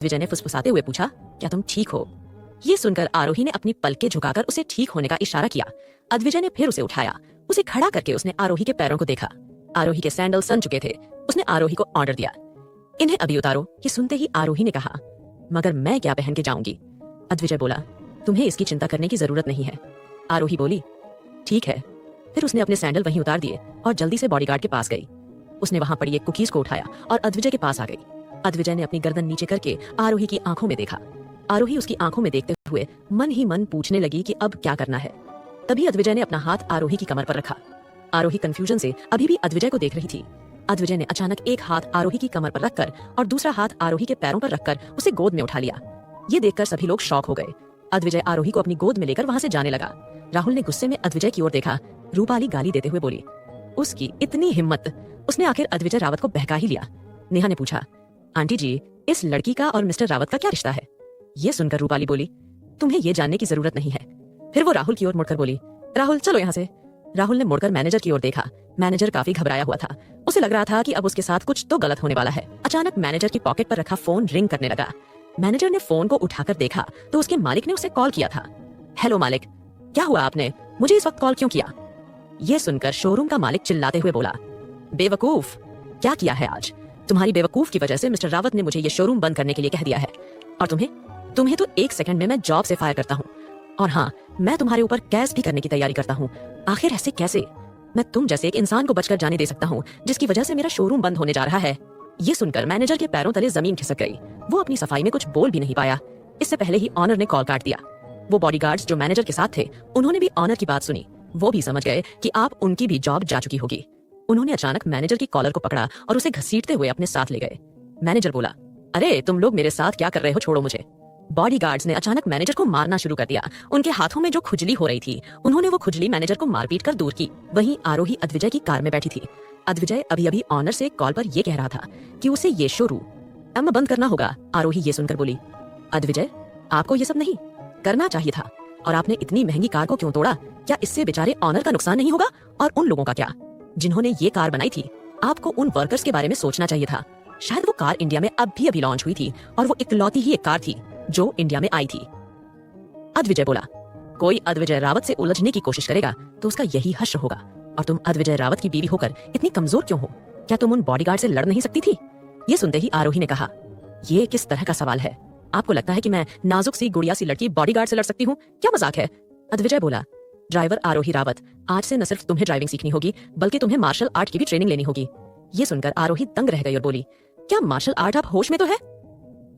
विजय ने फुसफुसाते हुए पूछा, क्या तुम ठीक हो? ये सुनकर आरोही ने अपनी पलकें झुकाकर उसे ठीक होने का इशारा किया। अद्विजय ने फिर उसे उठाया। उसे खड़ा करके उसने आरोही के पैरों को देखा। आरोही के सैंडल सन चुके थे। उसने आरोही को ऑर्डर दिया, इन्हें अभी उतारो। ये सुनते ही आरोही ने कहा, मगर मैं क्या पहन के जाऊंगी? अद्विजय बोला, तुम्हें इसकी चिंता करने की जरूरत नहीं है। आरोही बोली, ठीक है। फिर उसने अपने सैंडल वहीं उतार दिए और जल्दी से बॉडीगार्ड के पास गई। उसने वहां पड़ी एक कुकीज को उठाया और अद्विजय के पास आ गई। अद्विजय ने अपनी गर्दन नीचे करके आरोही की आंखों में देखा। आरोही उसकी आंखों में देखते हुए मन ही मन पूछने लगी कि अब क्या करना है। तभी अद्विजय ने अपना हाथ आरोही की कमर पर रखा। आरोही कंफ्यूजन से अभी भी अद्विजय को देख रही थी। अद्विजय ने अचानक एक हाथ आरोही की कमर पर रखकर और दूसरा हाथ आरोही के पैरों पर रखकर उसे गोद में उठा लिया। ये देखकर सभी लोग शॉक हो गए। अद्विजय आरोही को अपनी गोद में लेकर वहां से जाने लगा। राहुल ने गुस्से में अद्विजय की ओर देखा। रूपाली गाली देते हुए बोली, उसकी इतनी हिम्मत! उसने आखिर अद्विजय रावत को बहका ही लिया। नेहा ने पूछा, आंटी जी, इस लड़की का और मिस्टर रावत का क्या रिश्ता है? ये सुनकर रूपाली बोली, तुम्हें ये जानने की जरूरत नहीं है। फिर वो राहुल की ओर मुड़कर बोली, राहुल चलो यहाँ से। राहुल ने मुड़कर मैनेजर की ओर देखा। मैनेजर काफी घबराया हुआ था। उसे लग रहा था कि अब उसके साथ कुछ तो गलत होने वाला है। अचानक मैनेजर की पॉकेट पर रखा फोन रिंग करने लगा। मैनेजर ने फोन को उठाकर देखा तो उसके मालिक ने उसे कॉल किया था। हेलो मालिक, क्या हुआ? आपने मुझे इस वक्त कॉल क्यों किया? ये सुनकर शोरूम का मालिक चिल्लाते हुए बोला, बेवकूफ, क्या किया है आज? तुम्हारी बेवकूफ की वजह से मिस्टर रावत ने मुझे ये शोरूम बंद करने के लिए कह दिया है। और तुम्हें तो 1 सेकंड में मैं जॉब से फायर करता हूँ। और हाँ, मैं तुम्हारे ऊपर केस भी करने की तैयारी करता हूँ। आखिर ऐसे कैसे? मैं तुम जैसे एक इंसान को बचकर जाने दे सकता हूँ जिसकी वजह से मेरा शोरूम बंद होने जा रहा है। ये सुनकर मैनेजर के पैरों तले जमीन खिसक गई। वो अपनी सफाई में कुछ बोल भी नहीं पाया। इससे पहले ही ऑनर ने कॉल काट दिया। वो बॉडीगार्ड्स जो मैनेजर के साथ थे, उन्होंने भी ऑनर की बात सुनी। वो भी समझ गए कि आप उनकी भी जॉब जा चुकी होगी। उन्होंने अचानक मैनेजर की कॉलर को पकड़ा और उसे घसीटते हुए अपने साथ ले गए। मैनेजर बोला, अरे तुम लोग मेरे साथ क्या कर रहे हो? छोड़ो मुझे। बॉडीगार्ड्स ने अचानक मैनेजर को मारना शुरू कर दिया। उनके हाथों में जो खुजली हो रही थी, उन्होंने वो खुजली मैनेजर को मारपीट कर दूर की। वहीं आरोही अद्विजय की कार में बैठी थी। अद्विजय अभी अभी ऑनर से कॉल पर ये कह रहा था कि उसे ये शोरूम बंद करना होगा। आरोही ये सुनकर बोली, अद्विजय, आपको ये सब नहीं करना चाहिए था। और आपने इतनी महंगी कार को क्यों तोड़ा? क्या इससे बेचारे ऑनर का नुकसान नहीं होगा? और उन लोगों का क्या जिन्होंने ये कार बनाई थी? आपको उन वर्कर्स के बारे में सोचना चाहिए था। शायद वो कार इंडिया में अभी लॉन्च हुई थी और वो इकलौती ही एक कार थी जो इंडिया में आई थी। अद्विजय बोला, कोई अद्विजय रावत से उलझने की कोशिश करेगा तो उसका यही हश्र होगा। और तुम अद्विजय रावत की बीवी होकर इतनी कमजोर क्यों हो? क्या तुम उन बॉडीगार्ड से लड़ नहीं सकती थी? ये सुनते ही आरोही ने कहा, ये किस तरह का सवाल है? आपको लगता है कि मैं नाजुक सी गुड़िया सी लड़की बॉडीगार्ड से लड़ सकती हूँ? क्या मजाक है? अद्विजय बोला, ड्राइवर आरोही रावत, आज से न सिर्फ तुम्हें ड्राइविंग सीखनी होगी बल्कि तुम्हें मार्शल आर्ट की भी ट्रेनिंग लेनी होगी। ये सुनकर आरोही दंग रह गई और बोली, क्या मार्शल आर्ट आप होश में तो है?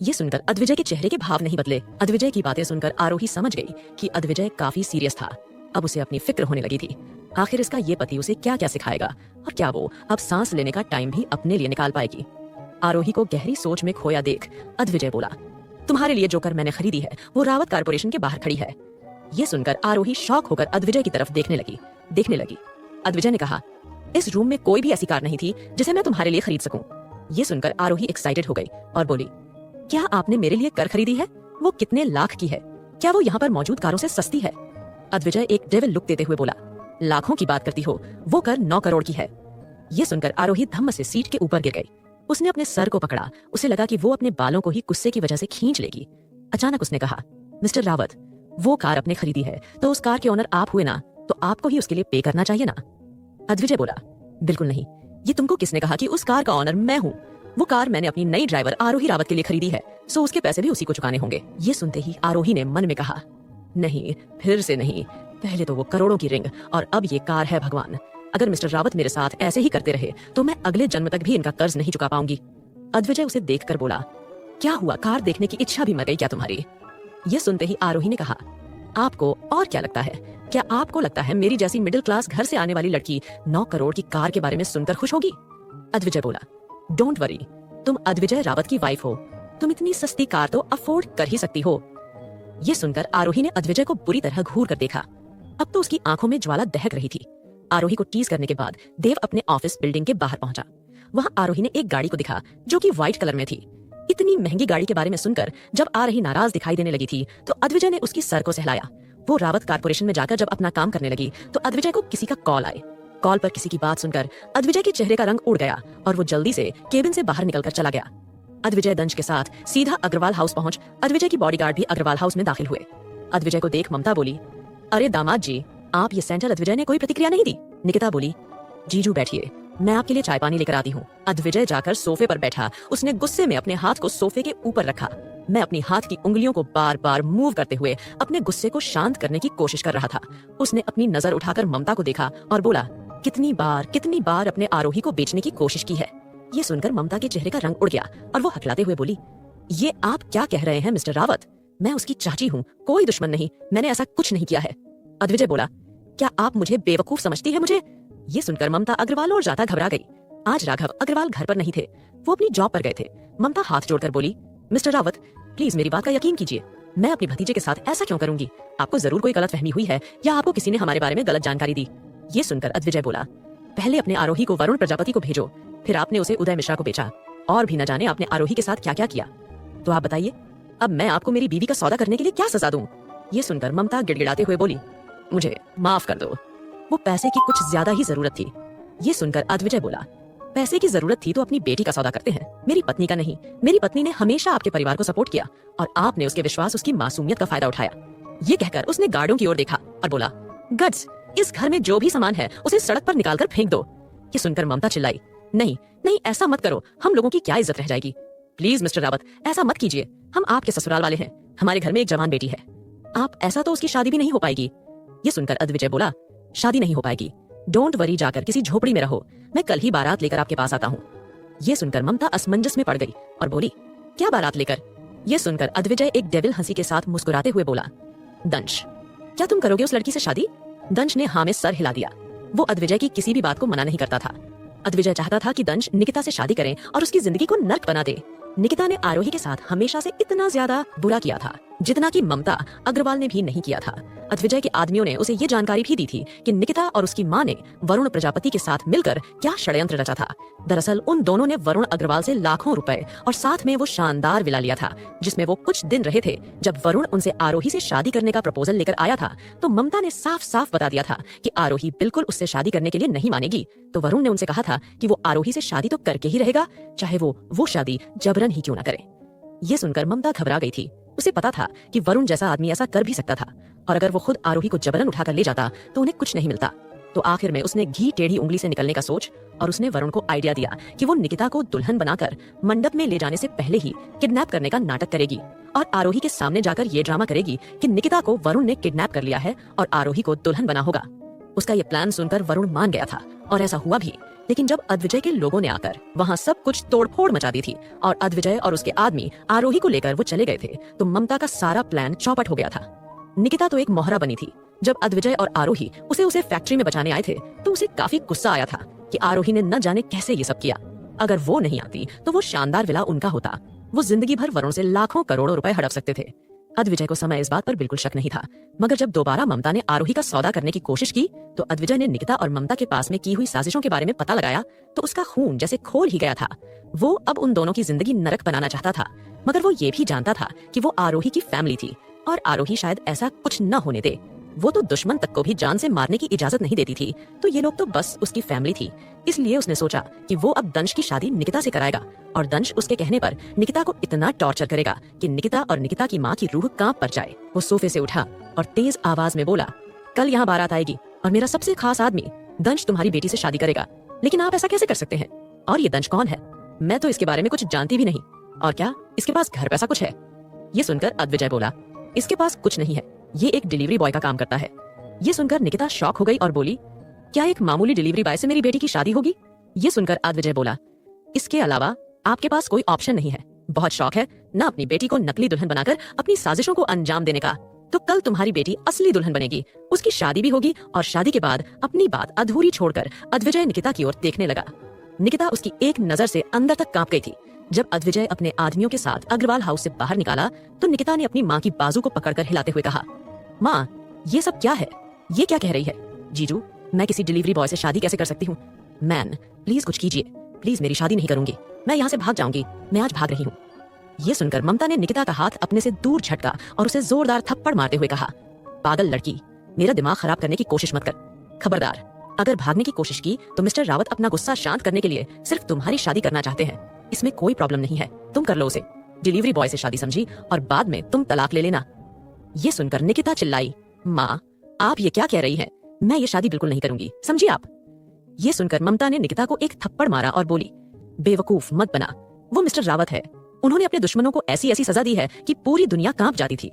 ये सुनकर अद्विजय के चेहरे के भाव नहीं बदले। अद्विजय की बातें सुनकर आरोही समझ गई कि अद्विजय काफी सीरियस था। अब उसे अपनी फिक्र होने लगी थी। आखिर इसका ये पति उसे क्या क्या सिखाएगा और क्या वो अब सांस लेने का टाइम भी अपने लिए निकाल पाएगी? आरोही को गहरी सोच में खोया देख अद्विजय बोला, तुम्हारे लिए जो कार मैंने खरीदी है वो रावत कारपोरेशन के बाहर खड़ी है। ये सुनकर आरोही शॉक होकर अद्विजय की तरफ देखने लगी। अद्विजय ने कहा, इस रूम में कोई भी ऐसी कार नहीं थी जिसे मैं तुम्हारे लिए खरीद सकूं। ये सुनकर आरोही एक्साइटेड हो गई और बोली, क्या आपने मेरे लिए कार खरीदी है? वो कितने लाख की है? क्या वो यहाँ पर मौजूद कारों से सस्ती है? अद्विजय एक डेविल लुक देते हुए बोला, लाखों की बात करती हो, वो कार 9 करोड़ की है। ये सुनकर आरोही धम्म से सीट के ऊपर गिर गई। उसने अपने सर को पकड़ा। उसे लगा कि वो अपने बालों को ही गुस्से की वजह से खींच लेगी। अचानक उसने कहा, मिस्टर रावत, वो कार आपने खरीदी है तो उस कार के ओनर आप हुए ना, तो आपको ही उसके लिए पे करना चाहिए ना। अद्विजय बोला, बिल्कुल नहीं। ये तुमको किसने कहा कि उस कार का ओनर मैं हूँ? वो कार मैंने अपनी नई ड्राइवर आरोही रावत के लिए खरीदी है, सो उसके पैसे भी उसी को चुकाने होंगे। ये सुनते ही आरोही ने मन में कहा, नहीं, फिर से नहीं। पहले तो वो करोड़ों की रिंग और अब ये कार है। भगवान, अगर मिस्टर रावत मेरे साथ ऐसे ही करते रहे तो मैं अगले जन्म तक भी इनका कर्ज नहीं चुका पाऊंगी। अद्विजय उसे देखकर बोला, क्या हुआ? कार देखने की इच्छा भी मर गई क्या तुम्हारी? ये सुनते ही आरोही ने कहा, आपको और क्या लगता है? क्या आपको लगता है मेरी जैसी मिडिल क्लास घर से आने वाली लड़की 9 करोड़ की कार के बारे में सुनकर खुश होगी? अद्विजय बोला, डोंट वरी, तुम अद्विजय रावत की वाइफ हो, तुम इतनी सस्ती कार तो अफोर्ड कर ही सकती हो। ये सुनकर आरोही ने अद्विजय को बुरी तरह घूर कर देखा। अब तो उसकी आंखों में ज्वाला दहक रही थी। आरोही को टीज करने के बाद देव अपने ऑफिस बिल्डिंग के बाहर पहुंचा। वहां आरोही ने एक गाड़ी को दिखा जो कि व्हाइट कलर में थी। इतनी महंगी गाड़ी के बारे में सुनकर जब आरोही नाराज दिखाई देने लगी थी तो अद्विजय ने उसकी सर को सहलाया। वो रावत कारपोरेशन में जाकर जब अपना काम करने लगी तो अद्विजय को किसी का कॉल आए। कॉल पर किसी की बात सुनकर अद्विजय के चेहरे का रंग उड़ गया और वो जल्दी से केबिन से बाहर निकलकर चला गया। अद्विजय दंश के साथ सीधा अग्रवाल हाउस पहुंच अद्विजय की बॉडीगार्ड भी अग्रवाल हाउस में दाखिल हुए। अद्विजय को देख ममता बोली, अरे दामाद जी, आप ये सैंडल। अद्विजय ने कोई प्रतिक्रिया नहीं दी। निकिता बोली, जीजू बैठिए, मैं आपके लिए चाय पानी लेकर आती हूँ। अद्विजय जाकर सोफे पर बैठा। उसने गुस्से में अपने हाथ को सोफे के ऊपर रखा। मैं अपनी हाथ की उंगलियों को बार बार मूव करते हुए अपने गुस्से को शांत करने की कोशिश कर रहा था। उसने अपनी नजर उठाकर ममता को देखा और बोला, कितनी बार अपने आरोही को बेचने की कोशिश की है। ये सुनकर ममता के चेहरे का रंग उड़ गया और वो हकलाते हुए बोली, ये आप क्या कह रहे हैं मिस्टर रावत? मैं उसकी चाची हूँ, कोई दुश्मन नहीं, मैंने ऐसा कुछ नहीं किया है। अद्विजय बोला, क्या आप मुझे बेवकूफ समझती है मुझे? ये सुनकर ममता अग्रवाल और ज्यादा घबरा गई। आज राघव अग्रवाल घर पर नहीं थे, वो अपनी जॉब पर गए थे। ममता हाथ जोड़कर बोली, मिस्टर रावत, प्लीज मेरी बात का यकीन कीजिए, मैं अपने भतीजे के साथ ऐसा क्यों करूंगी? आपको जरूर कोई गलतफहमी हुई है या आपको किसी ने हमारे बारे में गलत जानकारी दी। ये सुनकर अद्विजय बोला, पहले अपने आरोही को वरुण प्रजापति को भेजो, फिर आपने उसे उदय मिश्रा को बेचा और भी न जाने आपने आरोही के साथ क्या क्या किया। तो आप बताइए, अब मैं आपको मेरी बीवी का सौदा करने के लिए क्या सजा दूं? ये सुनकर ममता गिड़गिड़ाते हुए बोली, मुझे माफ कर दो, वो पैसे की कुछ ज्यादा ही जरूरत थी। ये सुनकर अद्विजय बोला, पैसे की जरूरत थी तो अपनी बेटी का सौदा करते हैं, मेरी पत्नी का नहीं। मेरी पत्नी ने हमेशा आपके परिवार को सपोर्ट किया और आपने उसके विश्वास, उसकी मासूमियत का फायदा उठाया। ये कहकर उसने गार्डों की ओर देखा और बोला, गट्स, इस घर में जो भी सामान है उसे सड़क पर निकालकर फेंक दो। ये सुनकर ममता चिल्लाई, नहीं नहीं, ऐसा मत करो, हम लोगों की क्या इज्जत रह जाएगी। प्लीज मिस्टर रावत, ऐसा मत कीजिए, हम आपके ससुराल वाले हैं, हमारे घर में एक जवान बेटी है, आप ऐसा तो उसकी शादी भी नहीं हो पाएगी। ये सुनकर अद्विजय बोला, शादी नहीं हो पाएगी, डोंट वरी, जाकर किसी झोपड़ी में रहो, मैं कल ही बारात लेकर आपके पास आता हूँ। ये सुनकर ममता असमंजस में पड़ गई और बोली, क्या बारात लेकर? ये सुनकर अद्विजय एक डेविल हंसी के साथ मुस्कुराते हुए बोला, दंश, क्या तुम करोगे उस लड़की से शादी? दंश ने हाँ में सर हिला दिया। वो अद्विजय की किसी भी बात को मना नहीं करता था। अद्विजय चाहता था कि दंश निकिता से शादी करें और उसकी जिंदगी को नर्क बना दे। निकिता ने आरोही के साथ हमेशा से इतना ज्यादा बुरा किया था जितना कि ममता अग्रवाल ने भी नहीं किया था। अद्विजय के आदमियों ने उसे ये जानकारी भी दी थी कि निकिता और उसकी मां ने वरुण प्रजापति के साथ मिलकर क्या षड्यंत्र रचा था। दरअसल उन दोनों ने वरुण अग्रवाल से लाखों रुपए और साथ में वो शानदार विला लिया था, जिसमें वो कुछ दिन रहे थे। जब वरुण उनसे आरोही से शादी करने का प्रपोजल लेकर आया था तो ममता ने साफ साफ बता दिया था कि आरोही बिल्कुल उससे शादी करने के लिए नहीं मानेगी। तो वरुण ने उनसे कहा था कि वो आरोही से शादी तो करके ही रहेगा, चाहे वो शादी जबरन ही क्यों न करे। ये सुनकर ममता घबरा गई थी। उसे पता था कि वरुण जैसा आदमी ऐसा कर भी सकता था और अगर वो खुद आरोही को जबरन उठाकर ले जाता तो उन्हें कुछ नहीं मिलता। तो आखिर में उसने घी टेढ़ी उंगली से निकलने का सोच और उसने वरुण को आइडिया दिया कि वो निकिता को दुल्हन बनाकर मंडप में ले जाने से पहले ही किडनैप करने का नाटक करेगी और आरोही के सामने जाकर ये ड्रामा करेगी कि निकिता को वरुण ने किडनैप कर लिया है और आरोही को दुल्हन बना होगा। उसका ये प्लान सुनकर वरुण मान गया था और ऐसा हुआ भी। लेकिन जब अद्विजय के लोगों ने आकर वहाँ सब कुछ तोड़फोड़ मचा दी थी और अद्विजय और उसके आदमी आरोही को लेकर वो चले गए थे तो ममता का सारा प्लान चौपट हो गया था। निकिता तो एक मोहरा बनी थी। जब अद्विजय और आरोही उसे फैक्ट्री में बचाने आए थे तो उसे काफी गुस्सा आया था कि आरोही ने न जाने कैसे ये सब किया। अगर वो नहीं आती तो वो शानदार विला उनका होता। वो जिंदगी भर वरुण से लाखों करोड़ों रुपए हड़प सकते थे। अद्विजय को समय इस बात पर बिल्कुल शक नहीं था। मगर जब दोबारा ममता ने आरोही का सौदा करने की कोशिश की तो अद्विजय ने निकिता और ममता के पास में की हुई साजिशों के बारे में पता लगाया तो उसका खून जैसे खोल ही गया था। वो अब उन दोनों की जिंदगी नरक बनाना चाहता था, मगर वो ये भी जानता था कि वो आरोही की फैमिली थी और आरोही शायद ऐसा कुछ न होने दे। वो तो दुश्मन तक को भी जान से मारने की इजाजत नहीं देती थी, तो ये लोग तो बस उसकी फैमिली थी। इसलिए उसने सोचा कि वो अब दंश की शादी निकिता से कराएगा और दंश उसके कहने पर निकिता को इतना टॉर्चर करेगा कि निकिता और निकिता की माँ की रूह कांप पर जाए। वो सोफे से उठा और तेज आवाज में बोला, कल यहाँ बारात आएगी और मेरा सबसे खास आदमी दंश तुम्हारी बेटी से शादी करेगा। लेकिन आप ऐसा कैसे कर सकते हैं? और ये दंश कौन है? मैं तो इसके बारे में कुछ जानती भी नहीं। और क्या इसके पास घर पैसा कुछ है? ये सुनकर अद्विजय बोला, इसके पास कुछ नहीं है, ये एक डिलीवरी बॉय का काम करता है। ये सुनकर निकिता शॉक हो गई और बोली, क्या एक मामूली डिलीवरी बॉय से मेरी बेटी की शादी होगी? ये सुनकर अद्विजय बोला, इसके अलावा आपके पास कोई ऑप्शन नहीं है। बहुत शौक है ना अपनी बेटी को नकली दुल्हन बनाकर अपनी साजिशों को अंजाम देने का, तो कल तुम्हारी बेटी असली दुल्हन बनेगी, उसकी शादी भी होगी और शादी के बाद अपनी बात अधूरी छोड़कर अद्विजय निकिता की ओर देखने लगा। निकिता उसकी एक नजर से अंदर तक कांप गई थी। जब अद्विजय अपने आदमियों के साथ अग्रवाल हाउस से बाहर निकाला तो निकिता ने अपनी माँ की बाजू को पकड़कर हिलाते हुए कहा, माँ ये सब क्या है? ये क्या कह रही है? जीजू, मैं किसी डिलीवरी बॉय से शादी कैसे कर सकती हूँ? मैन प्लीज कुछ कीजिए, प्लीज मेरी शादी नहीं करूंगी, मैं यहाँ से भाग जाऊंगी, मैं आज भाग रही हूँ। ये सुनकर ममता ने निकिता का हाथ अपने से दूर झटका और उसे जोरदार थप्पड़ मारते हुए कहा, पागल लड़की, मेरा दिमाग खराब करने की कोशिश मत कर। खबरदार, अगर भागने की कोशिश की तो मिस्टर रावत अपना गुस्सा शांत करने के लिए सिर्फ तुम्हारी शादी करना चाहते हैं। इसमें कोई प्रॉब्लम नहीं है, तुम कर लो उसे। डिलीवरी बॉय से शादी समझी और बाद में तुम तलाक ले लेना। ये सुनकर निकिता चिल्लाई, माँ आप ये क्या कह रही हैं? मैं ये शादी बिल्कुल नहीं करूंगी, समझी आप। ये सुनकर ममता ने निकिता को एक थप्पड़ मारा और बोली, बेवकूफ मत बना, वो मिस्टर रावत है। उन्होंने अपने दुश्मनों को ऐसी ऐसी सजा दी है कि पूरी दुनिया कांप जाती थी।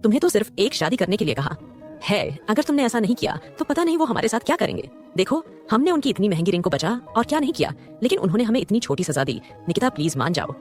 तुम्हें तो सिर्फ एक शादी करने के लिए कहा है। अगर तुमने ऐसा नहीं किया तो पता नहीं वो हमारे साथ क्या करेंगे। देखो हमने उनकी इतनी महंगी रिंग को बचा और क्या नहीं किया, लेकिन उन्होंने हमें इतनी छोटी सजा दी। निकिता प्लीज मान जाओ।